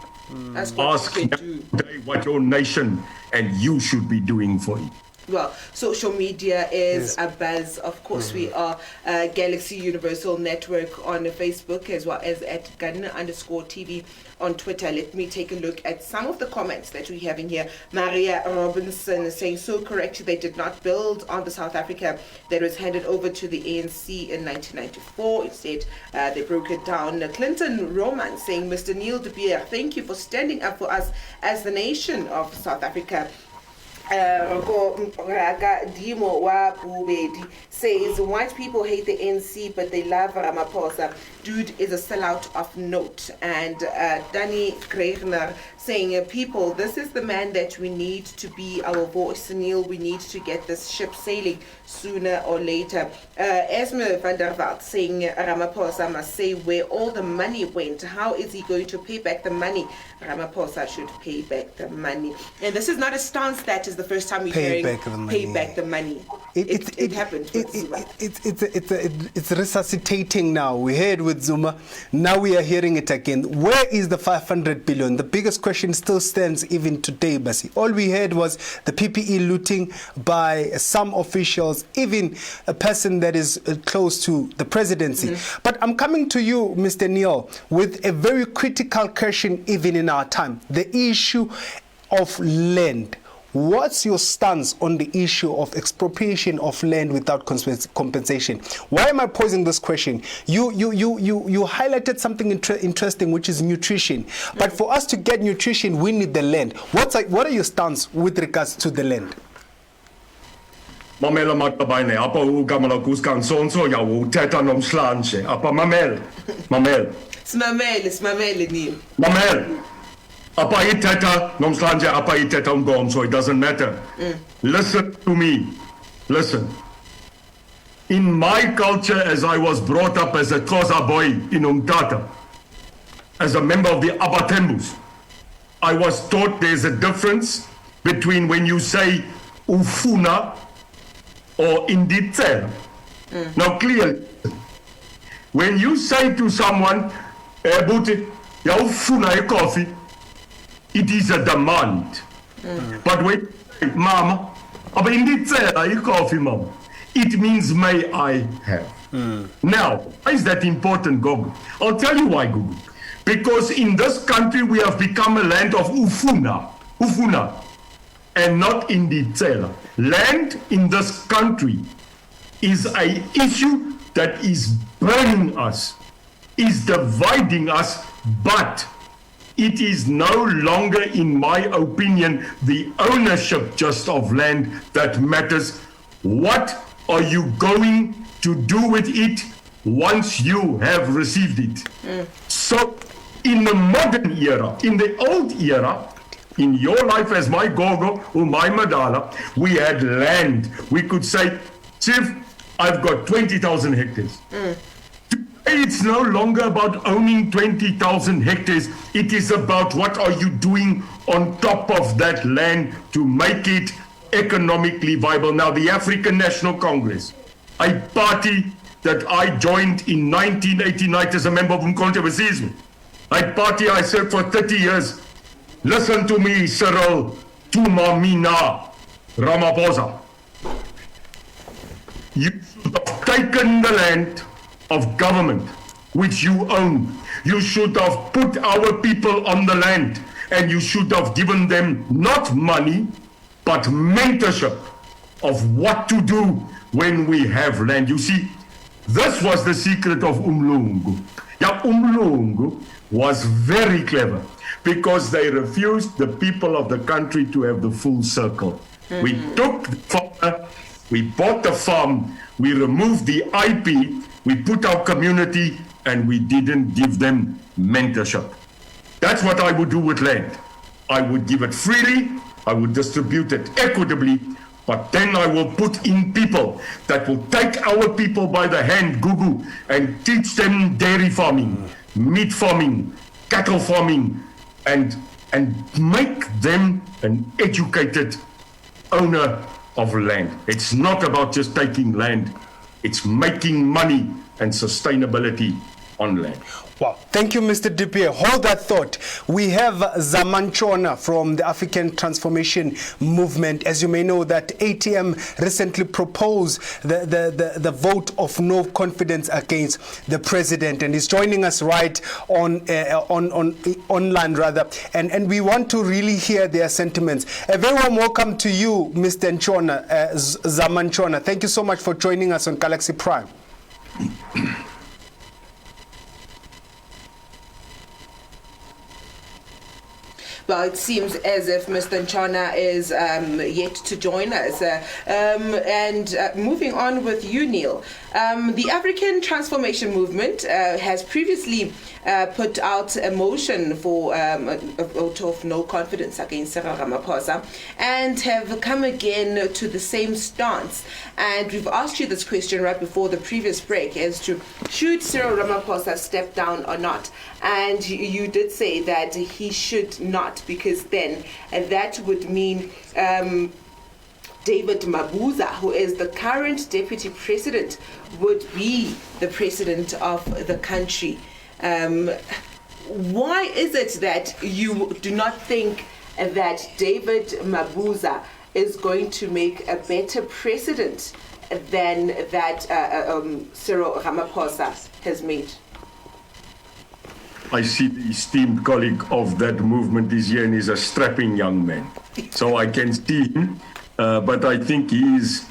Ask today what your nation and you should be doing for it. Well, social media is a buzz. Of course, we are Galaxy Universal Network on Facebook, as well as at Ghana_TV on Twitter. Let me take a look at some of the comments that we have in here. Maria Robinson is saying, so correct, they did not build on the South Africa that was handed over to the ANC in 1994. Instead, they broke it down. Clinton Roman saying, Mr. Neil de Beer, thank you for standing up for us as the nation of South Africa. Dimo wa Bubedi says white people hate the NC but they love Ramaphosa. Dude is a sellout of note. And Danny Kreigner saying, people, this is the man that we need to be our voice. Neil, we need to get this ship sailing sooner or later. Esme van der Walt saying Ramaphosa must say where all the money went. How is he going to pay back the money? Ramaphosa should pay back the money. And this is not a stance that is the first time we're hearing pay back the money. It happened. It's resuscitating now. We heard with Zuma. Now we are hearing it again. Where is the 500 billion? The biggest question still stands even today, Basi. All we heard was the PPE looting by some officials, even a person that is close to the presidency. But I'm coming to you, Mr. Neil, with a very critical question even in our time. The issue of land. What's your stance on the issue of expropriation of land without compensation? Why am I posing this question? You highlighted something interesting, which is nutrition. But for us to get nutrition, we need the land. What are your stance with regards to the land? Mamela matabaine apa ugamala kuskan sonso ya uteta nom slanche apa mamel smamele Neil. Mamel apa iteta nom slanche apa iteta gom, so it doesn't matter. Listen to me. Listen. In my culture, as I was brought up as a Xhosa boy in Umtata, as a member of the Abatembus, I was taught there's a difference between when you say ufuna or inditsela. Now clearly, when you say to someone, Buti, ya ufuna coffee, it is a demand. But when mama, aber inditsela coffee, mama, it means may I have. Now, why is that important, Gogo? I'll tell you why, Gogo. Because in this country we have become a land of ufuna, and not inditsela. Land in this country is an issue that is burning us, is dividing us, but It is no longer, in my opinion, the ownership just of land that matters. What are you going to do with it once you have received it? So in the modern era, in the old era, in your life as my gogo or my madala, we had land. We could say, Chief, I've got 20,000 hectares. It's no longer about owning 20,000 hectares. It is about what are you doing on top of that land to make it economically viable. Now, the African National Congress, a party that I joined in 1989 as a member of Umkhonto weSizwe, a party I served for 30 years. Listen to me, Cyril Tumamina Ramaphosa. You should have taken the land of government which you own. You should have put our people on the land, and you should have given them not money but mentorship of what to do when we have land. You see, this was the secret of Umlungu. Yeah, Umlungu was very clever because they refused the people of the country to have the full circle. We took the farmer, we bought the farm, we removed the IP, we put our community, and we didn't give them mentorship. That's what I would do with land. I would give it freely, I would distribute it equitably, but then I will put in people that will take our people by the hand, Gugu, and teach them dairy farming, meat farming, cattle farming, and make them an educated owner of land. It's not about just taking land, it's making money and sustainability on land. Wow. Thank you, Mr. Dupier. Hold that thought. We have Zamanchona from the African Transformation Movement. As you may know, that ATM recently proposed the vote of no confidence against the president, and he's joining us right online rather. And we want to really hear their sentiments. A very warm welcome to you, Mr. Nchona, Zamanchona. Thank you so much for joining us on Galaxy Prime. Well, it seems as if Mr. Nchona is yet to join us. And moving on with you, Neil. The African Transformation Movement has previously put out a motion for a vote of no confidence against Cyril Ramaphosa and have come again to the same stance. And we've asked you this question right before the previous break as to should Cyril Ramaphosa step down or not. And you did say that he should not, because then that would mean David Mabuza, who is the current deputy president, would be the president of the country. Why is it that you do not think that David Mabuza is going to make a better president than that Cyril Ramaphosa has made? I see the esteemed colleague of that movement is here and is a strapping young man. So I can see him, but I think he's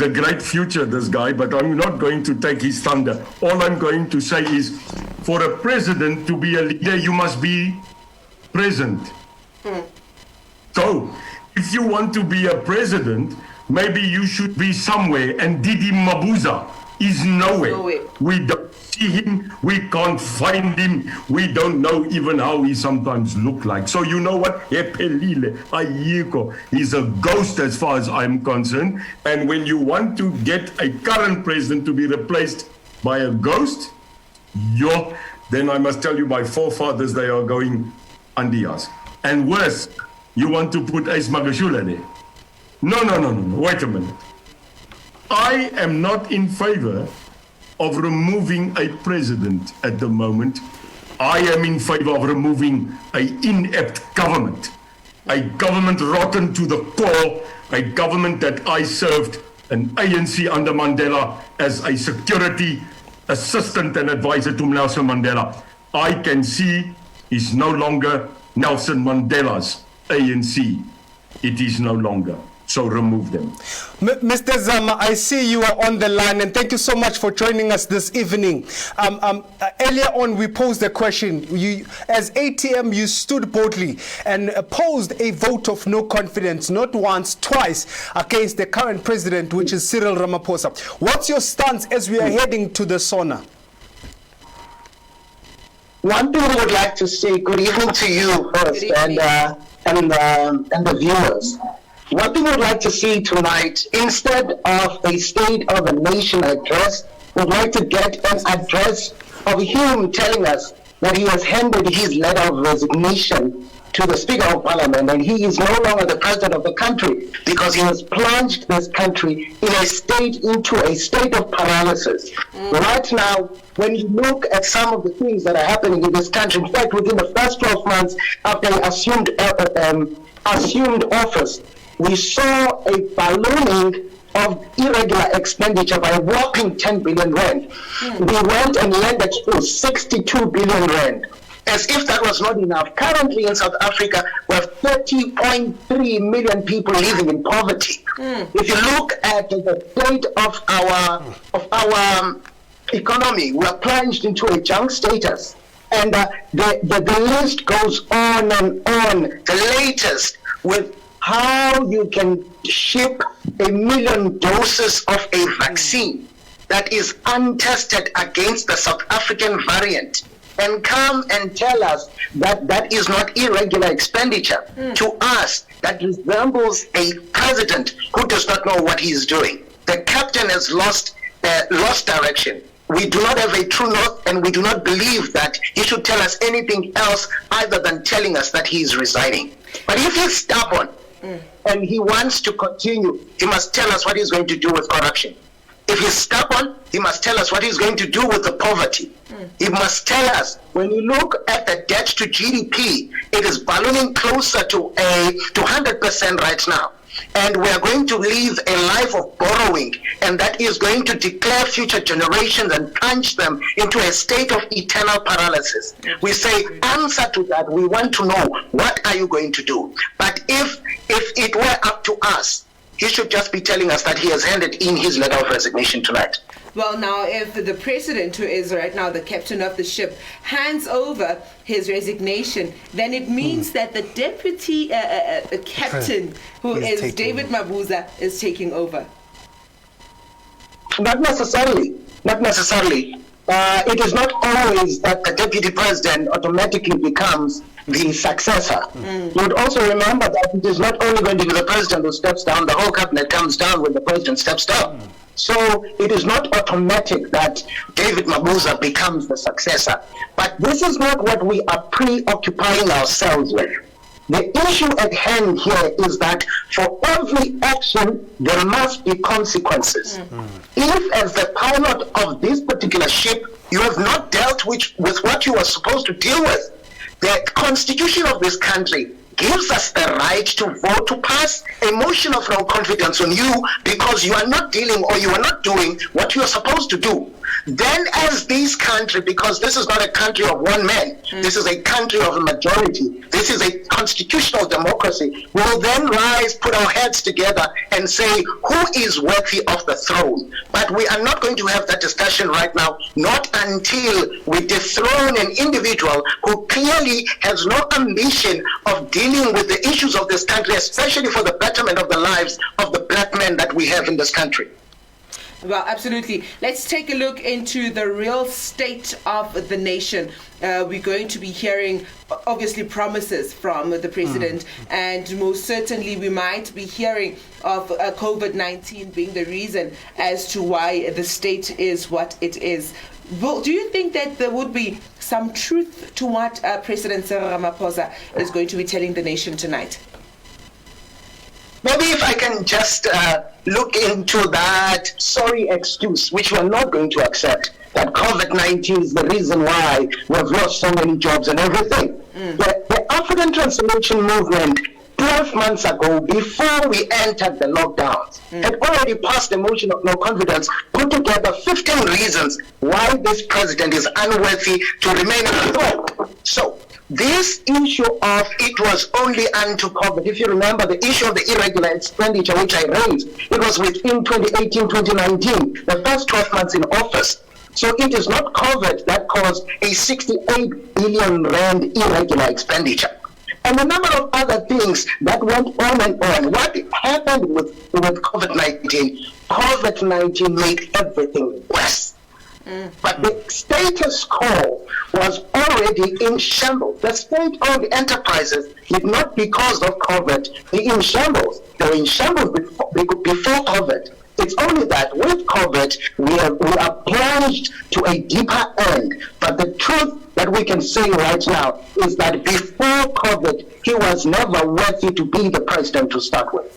a great future, this guy, but I'm not going to take his thunder. All I'm going to say is, for a president to be a leader, you must be present. So, if you want to be a president, maybe you should be somewhere, and Didi Mabuza is nowhere. We don't see him, we can't find him, we don't know even how he sometimes look like. So you know what? He's a ghost as far as I'm concerned. And when you want to get a current president to be replaced by a ghost, then I must tell you, my forefathers, they are going Andias. And worse, you want to put Ace Magashula there. No, wait a minute. I am not in favor of removing a president at the moment. I am in favor of removing an inept government, a government rotten to the core, a government that I served an ANC under Mandela as a security assistant and advisor to Nelson Mandela. I can see is no longer Nelson Mandela's ANC. It is no longer. So remove them. Mr. Zama, I see you are on the line, and thank you so much for joining us this evening. Earlier on, we posed a question. You, as ATM, you stood boldly and opposed a vote of no confidence, not once, twice, against the current president, which is Cyril Ramaphosa. What's your stance as we are heading to the SONA? One thing I would like to say, good evening to you first, and the viewers. One thing we'd like to see tonight, instead of a State of the Nation address, we'd like to get an address of him telling us that he has handed his letter of resignation to the Speaker of Parliament, and he is no longer the President of the country because he has plunged this country into a state of paralysis. Right now, when you look at some of the things that are happening in this country, in fact, within the first 12 months after he assumed office, we saw a ballooning of irregular expenditure by a whopping 10 billion rand. We went and landed to 62 billion rand. As if that was not enough, currently in South Africa, we have 30.3 million people living in poverty. If you look at the state of our economy, we are plunged into a junk status. And the list goes on and on. The latest with how you can ship 1 million doses of a vaccine that is untested against the South African variant and come and tell us that that is not irregular expenditure. To us, that resembles a president who does not know what he is doing. The captain has lost direction. We do not have a true north, and we do not believe that he should tell us anything else other than telling us that he is resigning. But if he's stubborn and he wants to continue, he must tell us what he's going to do with corruption. If he's stubborn, he must tell us what he's going to do with the poverty. He must tell us, when you look at the debt to GDP, it is ballooning closer to 100% right now. And we are going to live a life of borrowing, and that is going to declare future generations and plunge them into a state of eternal paralysis. We say, answer to that. We want to know, what are you going to do? But if it were up to us, he should just be telling us that he has handed in his letter of resignation tonight. Well, now, if the president, who is right now the captain of the ship, hands over his resignation, then it means that the deputy captain, who is David Mabuza, is taking over. Not necessarily. Not necessarily. It is not always that the deputy president automatically becomes the successor. You would also remember that it is not only going to be the president who steps down, the whole cabinet comes down when the president steps down. So it is not automatic that David Mabuza becomes the successor. But this is not what we are preoccupying ourselves with. The issue at hand here is that for every action, there must be consequences. If, as the pilot of this particular ship, you have not dealt with what you are supposed to deal with, the constitution of this country gives us the right to vote to pass a motion of no confidence on you because you are not dealing or you are not doing what you are supposed to do. Then as this country, because this is not a country of one man, this is a country of a majority, this is a constitutional democracy, we will then rise, put our heads together and say, who is worthy of the throne? But we are not going to have that discussion right now, not until we dethrone an individual who clearly has no ambition of dealing with the issues of this country, especially for the betterment of the lives of the black men that we have in this country. Well, absolutely. Let's take a look into the real state of the nation. We're going to be hearing, obviously, promises from the president, and most certainly we might be hearing of COVID-19 being the reason as to why the state is what it is. Well, do you think that there would be some truth to what President Cyril Ramaphosa is going to be telling the nation tonight? Maybe if I can just look into that sorry excuse, which we're not going to accept, that COVID-19 is the reason why we've lost so many jobs and everything. The African Transformation Movement, 12 months ago, before we entered the lockdowns, had already passed a motion of no confidence, put together 15 reasons why this president is unworthy to remain on the throne. So, this issue of it was only unto COVID, if you remember the issue of the irregular expenditure which I raised, it was within 2018, 2019, the first 12 months in office. So it is not COVID that caused a 68 billion rand irregular expenditure. And a number of other things that went on and on. What happened with COVID-19? COVID-19 made everything worse. But the status quo was already in shambles. The state-owned enterprises did not, because of COVID, be in shambles. They were in shambles before COVID. It's only that with COVID, we are plunged to a deeper end. But the truth that we can say right now is that before COVID, he was never worthy to be the president to start with.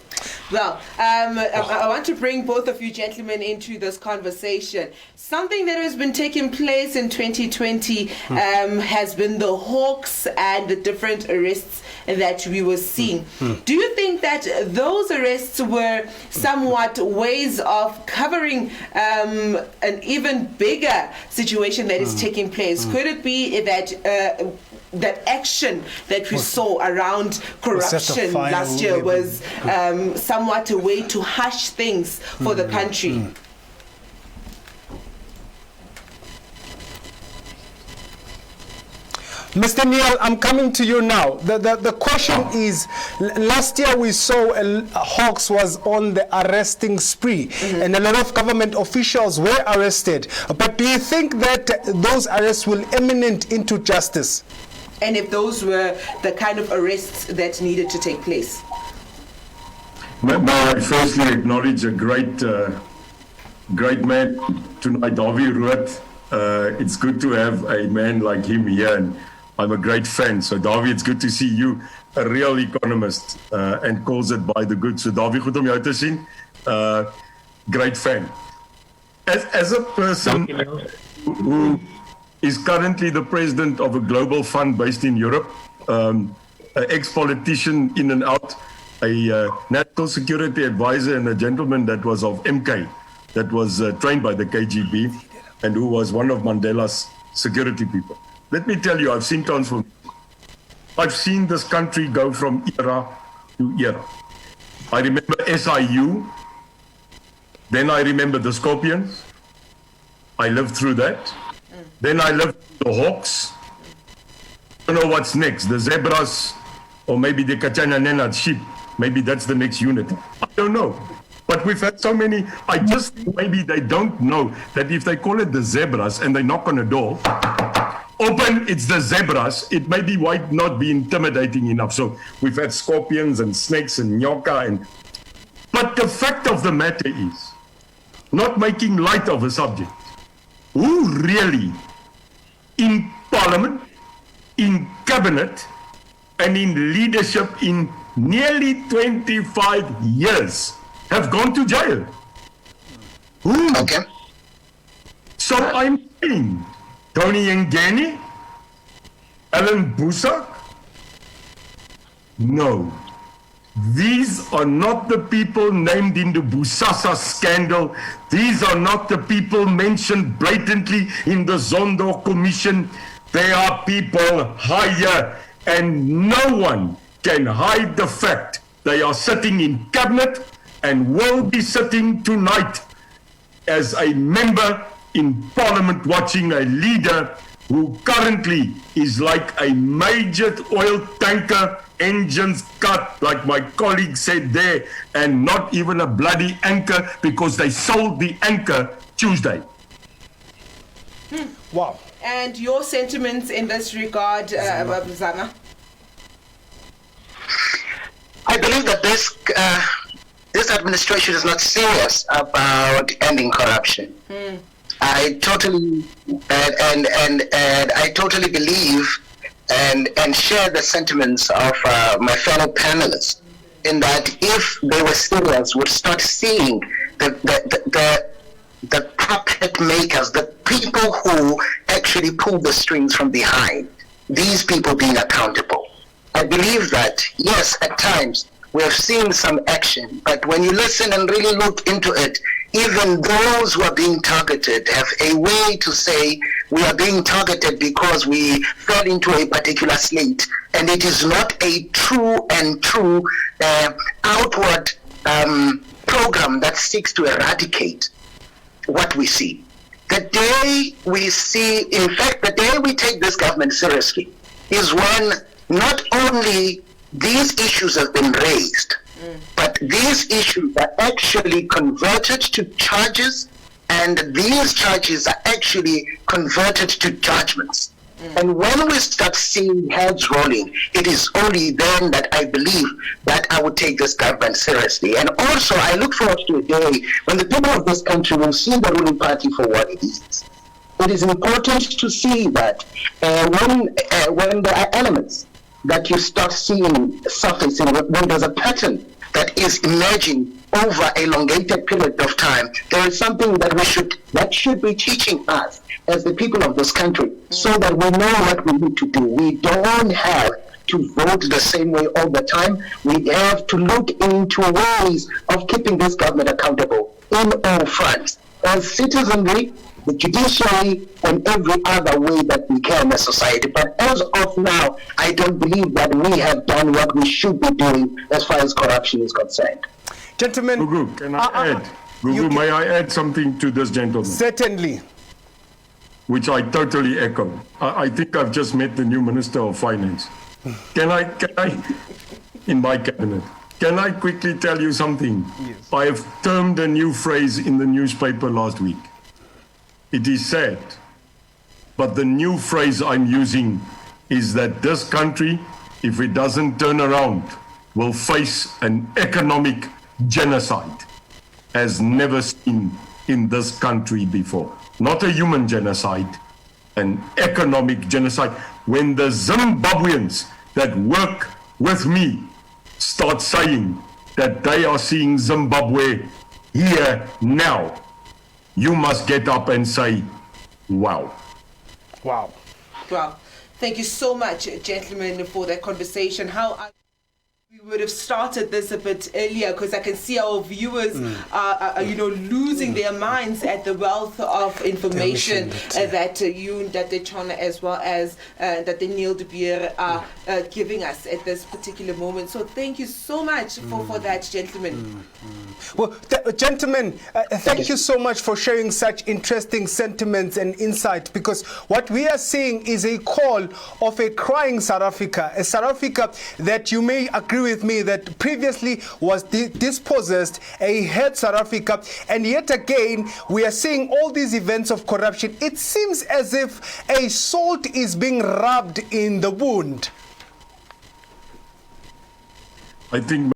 Well, I want to bring both of you gentlemen into this conversation. Something that has been taking place in 2020 has been the hawks and the different arrests that we were seeing. Do you think that those arrests were somewhat ways of covering an even bigger situation that is taking place? Could it be that that action that we saw around corruption last year was somewhat a way to hush things for the country? Mr. Neil, I'm coming to you now. The question is, last year we saw Hawks was on the arresting spree, and a lot of government officials were arrested. But do you think that those arrests will emanate into justice? And if those were the kind of arrests that needed to take place? May I firstly acknowledge a great man tonight, Davie Rood. It's good to have a man like him here, and I'm a great fan. So Davie, it's good to see you, a real economist, and calls it by the good. So Davie, goed om jou te sien. Great fan. As a person who is currently the president of a global fund based in Europe, an ex-politician in and out, a national security advisor, and a gentleman that was of MK, that was trained by the KGB, and who was one of Mandela's security people. Let me tell you, I've seen transformation. I've seen this country go from era to era. I remember SIU, then I remember the Scorpions. I lived through that. Then I lived through the Hawks. I don't know what's next, the Zebras, or maybe the Kachana Nenad sheep. Maybe that's the next unit. I don't know. But we've had so many, I just think maybe they don't know that if they call it the Zebras and they knock on a door, open, it's the Zebras, it maybe might not be intimidating enough. So we've had scorpions and snakes and nyoka. But the fact of the matter is, not making light of a subject, who really, in parliament, in cabinet, and in leadership in nearly 25 years have gone to jail? Who? Okay. So I'm saying, Tony Ngeni, Alan Busak? No. These are not the people named in the Busasa scandal. These are not the people mentioned blatantly in the Zondo Commission. They are people higher, and no one can hide the fact they are sitting in cabinet and will be sitting tonight as a member in parliament, watching a leader who currently is like a major oil tanker, engines cut, like my colleague said there, and not even a bloody anchor, because they sold the anchor Tuesday. Wow. And your sentiments in this regard, Zama? I believe that this administration is not serious about ending corruption. I totally and I totally believe and share the sentiments of my fellow panelists, in that if they were serious, would start seeing the puppet makers, the people who actually pull the strings from behind, these people being accountable. I believe that, yes, at times we have seen some action, but when you listen and really look into it, even those who are being targeted have a way to say we are being targeted because we fell into a particular slate, and it is not a true outward program that seeks to eradicate what we see. The day we see, in fact, the day we take this government seriously is when not only these issues have been raised, but these issues are actually converted to charges, and these charges are actually converted to judgments. And when we start seeing heads rolling, it is only then that I believe that I would take this government seriously. And also, I look forward to a day when the people of this country will see the ruling party for what it is. It is important to see that when there are elements that you start seeing surfacing, when there's a pattern that is emerging over a elongated period of time, there is something that should be teaching us as the people of this country, so that we know what we need to do. We don't have to vote the same way all the time. We have to look into ways of keeping this government accountable in all fronts, as citizenry, the judiciary, and every other way that we can as society. But as of now, I don't believe that we have done what we should be doing as far as corruption is concerned. Gentlemen, Gugu, can I add? Gugu, may I add something to this gentleman? Certainly. Which I totally echo. I think I've just met the new Minister of Finance. Can I, in my cabinet, can I quickly tell you something? Yes. I have termed a new phrase in the newspaper last week. It is sad, but the new phrase I'm using is that this country, if it doesn't turn around, will face an economic genocide as never seen in this country before. Not a human genocide, an economic genocide. When the Zimbabweans that work with me start saying that they are seeing Zimbabwe here now, you must get up and say, wow. Wow. Wow. Thank you so much, gentlemen, for that conversation. We would have started this a bit earlier, because I can see our viewers are losing their minds at the wealth of information that you, that the Chona, as well as that the Neil de Beer are giving us at this particular moment. So thank you so much for that, gentlemen. Well, gentlemen, thank you so much for sharing such interesting sentiments and insight, because what we are seeing is a call of a crying South Africa, a South Africa that you may agree with me that previously was dispossessed, a head South Africa, and yet again we are seeing all these events of corruption. It seems as if a salt is being rubbed in the wound. I think